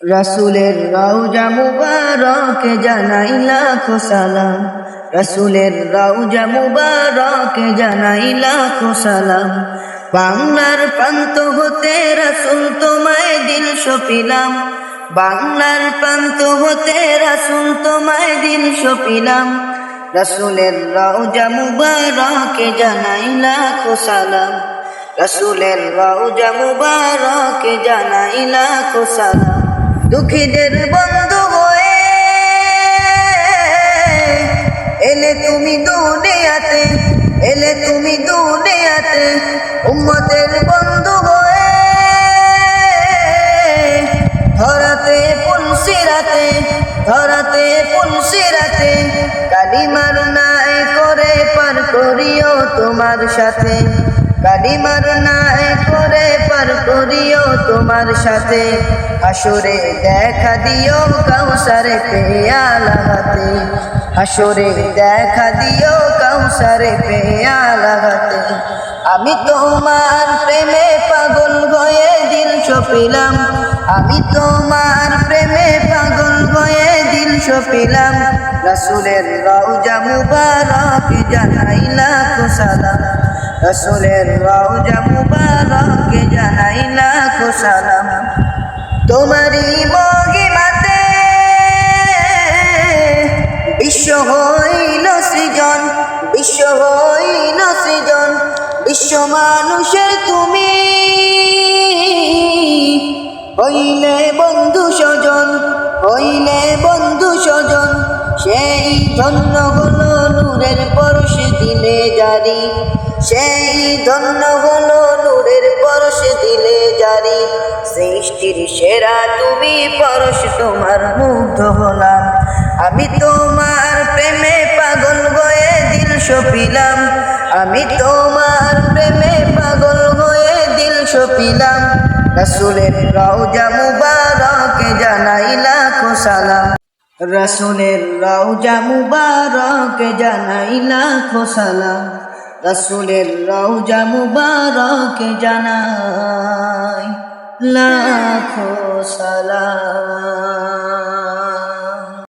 রাসূলের রওজা মুবারকে জানাই লাখো সালাম, রাসূলের রওজা মুবারকে জানাই লাখো সালাম। বাংলার প্রান্ত হতে রাসূল তোমায় দিল সপিলাম, বাংলার প্রান্ত হতে রাসূল তোমায় দিল সপিলাম। রাসূলের রওজা মুবারকে জানাই লাখো সালাম, রাসূলের রওজা মুবারকে জানাই লাখো সালাম। দুঃখীদের বন্ধু হয়ে এলে তুমি দুনিয়াতে, এলে তুমি দুনিয়াতে। উম্মতের বন্ধু হয়ে ধরাতে পুলসিরাতে, ধরাতে পুলসিরাতে। কালিমার নাই করে পার করিও তোমার সাথে, কালিমার নাই করে পার করিও তোমার সাথে। হাসরে দেখা দিও কাউসারে পেয়ালা হাতে, হাসরে দেখা দিও কাউসারে পেয়ালা হাতে। আমি তোমার প্রেমে পাগল হয়ে দিল সপিলাম, আমি তোমার প্রেমে পাগল হয়ে দিল সপিলাম। রাসূলের রওজা মুবারক জানাই লাখো সালাম, রাসূলের রওজা মুবারক জানাই লাখো সালাম। তোমারই মহিমাতে বিশ্ব হইল সৃজন, বিশ্ব হইল সৃজন। বিশ্ব মানুষের তুমি হইলে বন্ধু স্বজন, হইলে বন্ধু স্বজন। সেই ধন্য হলো নূরের পরশ দিলে জারি, সেই ধন্য হলো নূরের পরশ দিলে জারি। সৃষ্টির সেরা তুমি পরশ তোমার মুগ্ধ হলাম, আমি তোমার প্রেমে পাগল হয়ে দিল সপিলাম, আমি তোমার প্রেমে পাগল হয়ে দিল সপিলাম। রাসূলের রওজা মুবারকে জানাই লাখো সালাম, রাসূলের রওজা মুবারকে জানাই লাখো সালাম, রাসূলের রওজা মুবারকে জানাই লাখো সালাম।